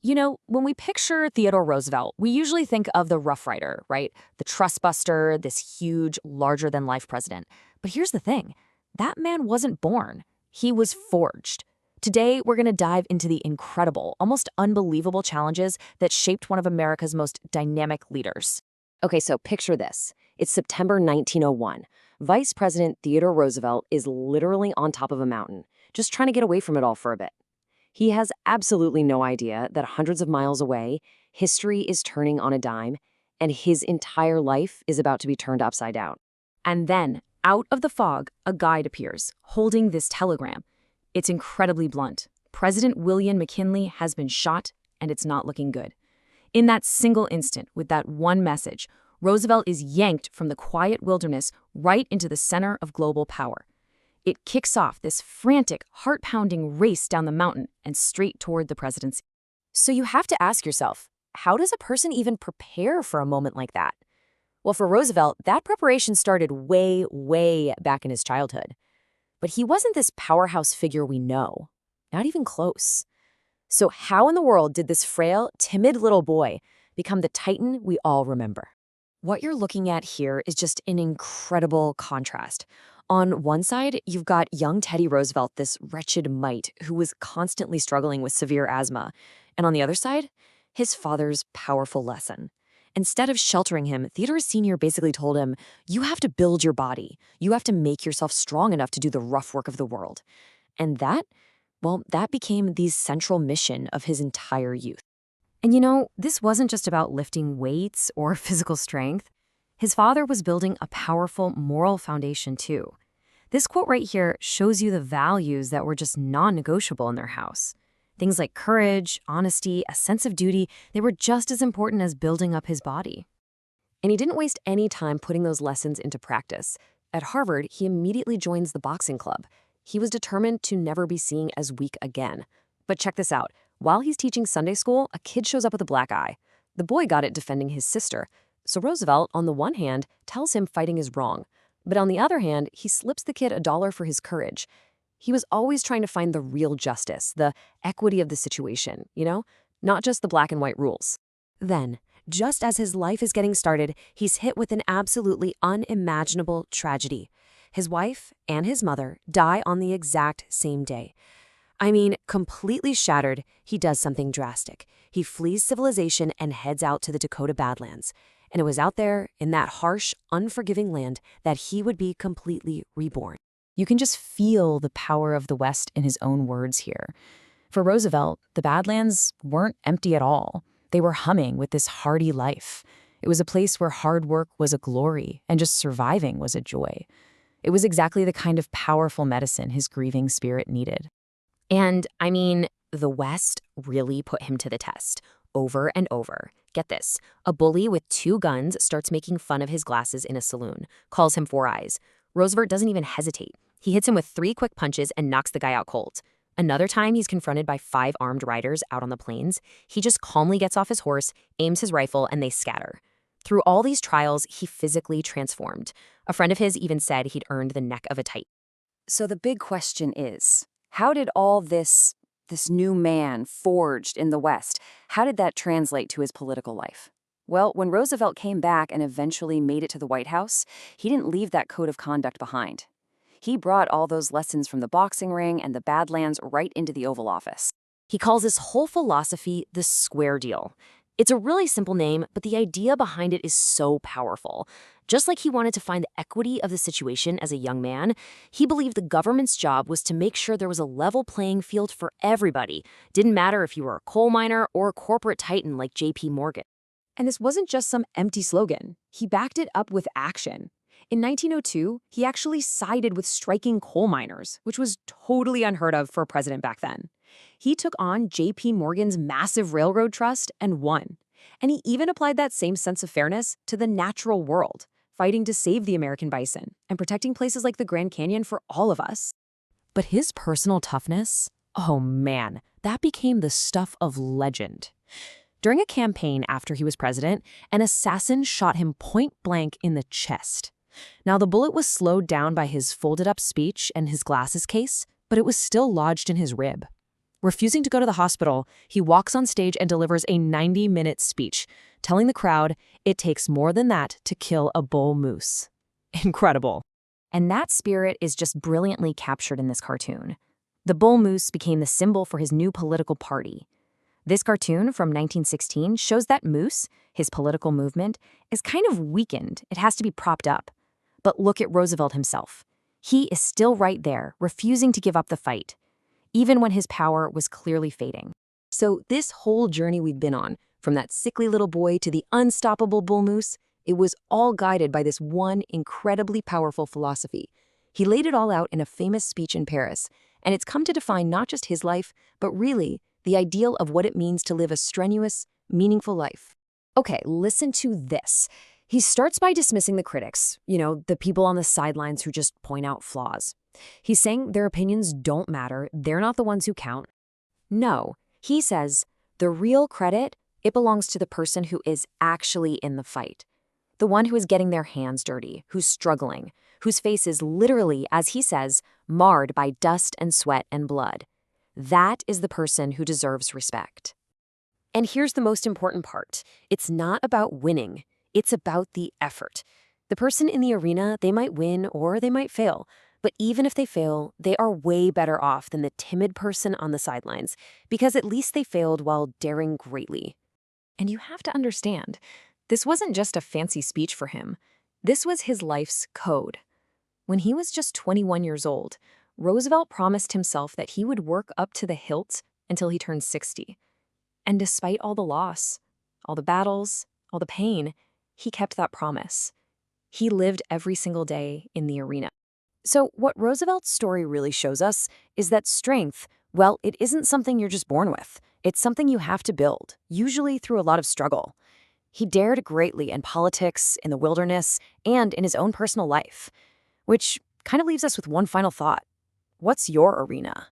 When we picture Theodore Roosevelt, we usually think of the Rough Rider, right? The trust buster, this huge, larger-than-life president. But here's the thing. That man wasn't born. He was forged. Today, we're going to dive into the incredible, almost unbelievable challenges that shaped one of America's most dynamic leaders. Okay, so picture this. It's September 1901. Vice President Theodore Roosevelt is literally on top of a mountain, just trying to get away from it all for a bit. He has absolutely no idea that hundreds of miles away, history is turning on a dime, and his entire life is about to be turned upside down. And then, out of the fog, a guide appears, holding this telegram. It's incredibly blunt. President William McKinley has been shot, and it's not looking good. In that single instant, with that one message, Roosevelt is yanked from the quiet wilderness right into the center of global power. It kicks off this frantic, heart-pounding race down the mountain and straight toward the presidency. So you have to ask yourself, how does a person even prepare for a moment like that? Well, for Roosevelt, that preparation started way, way back in his childhood. But he wasn't this powerhouse figure we know. Not even close. So how in the world did this frail, timid little boy become the titan we all remember? What you're looking at here is just an incredible contrast. On one side, you've got young Teddy Roosevelt, this wretched mite who was constantly struggling with severe asthma. And on the other side, his father's powerful lesson. Instead of sheltering him, Theodore Sr. basically told him, you have to build your body. You have to make yourself strong enough to do the rough work of the world. And that became the central mission of his entire youth. And this wasn't just about lifting weights or physical strength. His father was building a powerful moral foundation too. This quote right here shows you the values that were just non-negotiable in their house. Things like courage, honesty, a sense of duty, they were just as important as building up his body. And he didn't waste any time putting those lessons into practice. At Harvard, he immediately joins the boxing club. He was determined to never be seen as weak again. But check this out. While he's teaching Sunday school, a kid shows up with a black eye. The boy got it defending his sister. So Roosevelt, on the one hand, tells him fighting is wrong. But on the other hand, he slips the kid $1 for his courage. He was always trying to find the real justice, the equity of the situation, not just the black and white rules. Then, just as his life is getting started, he's hit with an absolutely unimaginable tragedy. His wife and his mother die on the exact same day. I mean, completely shattered, he does something drastic. He flees civilization and heads out to the Dakota Badlands. And it was out there, in that harsh, unforgiving land, that he would be completely reborn. You can just feel the power of the West in his own words here. For Roosevelt, the Badlands weren't empty at all. They were humming with this hardy life. It was a place where hard work was a glory and just surviving was a joy. It was exactly the kind of powerful medicine his grieving spirit needed. And, the West really put him to the test, over and over. Get this, a bully with 2 guns starts making fun of his glasses in a saloon, calls him 4 eyes. Roosevelt doesn't even hesitate. He hits him with 3 quick punches and knocks the guy out cold. Another time he's confronted by 5 armed riders out on the plains. He just calmly gets off his horse, aims his rifle, and they scatter. Through all these trials, he physically transformed. A friend of his even said he'd earned the neck of a titan. So the big question is, how did all this new man forged in the West, how did that translate to his political life? Well, when Roosevelt came back and eventually made it to the White House, he didn't leave that code of conduct behind. He brought all those lessons from the boxing ring and the Badlands right into the Oval Office. He calls this whole philosophy the square deal. It's a really simple name, but the idea behind it is so powerful. Just like he wanted to find the equity of the situation as a young man, he believed the government's job was to make sure there was a level playing field for everybody. Didn't matter if you were a coal miner or a corporate titan like J.P. Morgan. And this wasn't just some empty slogan. He backed it up with action. In 1902, he actually sided with striking coal miners, which was totally unheard of for a president back then. He took on J.P. Morgan's massive railroad trust and won. And he even applied that same sense of fairness to the natural world, fighting to save the American bison and protecting places like the Grand Canyon for all of us. But his personal toughness, oh man, that became the stuff of legend. During a campaign after he was president, an assassin shot him point blank in the chest. Now, the bullet was slowed down by his folded-up speech and his glasses case, but it was still lodged in his rib. Refusing to go to the hospital, he walks on stage and delivers a 90-minute speech, telling the crowd it takes more than that to kill a bull moose. Incredible. And that spirit is just brilliantly captured in this cartoon. The bull moose became the symbol for his new political party. This cartoon from 1916 shows that Moose, his political movement, is kind of weakened. It has to be propped up. But look at Roosevelt himself. He is still right there, refusing to give up the fight, even when his power was clearly fading. So this whole journey we've been on, from that sickly little boy to the unstoppable bull moose, it was all guided by this one incredibly powerful philosophy. He laid it all out in a famous speech in Paris, and it's come to define not just his life, but really the ideal of what it means to live a strenuous, meaningful life. Okay, listen to this. He starts by dismissing the critics, the people on the sidelines who just point out flaws. He's saying their opinions don't matter, they're not the ones who count. No, he says, the real credit, it belongs to the person who is actually in the fight. The one who is getting their hands dirty, who's struggling, whose face is literally, as he says, marred by dust and sweat and blood. That is the person who deserves respect. And here's the most important part. It's not about winning. It's about the effort. The person in the arena, they might win or they might fail. But even if they fail, they are way better off than the timid person on the sidelines, because at least they failed while daring greatly. And you have to understand, this wasn't just a fancy speech for him. This was his life's code. When he was just 21 years old, Roosevelt promised himself that he would work up to the hilt until he turned 60. And despite all the loss, all the battles, all the pain, he kept that promise. He lived every single day in the arena. So what Roosevelt's story really shows us is that strength, well, it isn't something you're just born with. It's something you have to build, usually through a lot of struggle. He dared greatly in politics, in the wilderness, and in his own personal life. Which kind of leaves us with one final thought. What's your arena?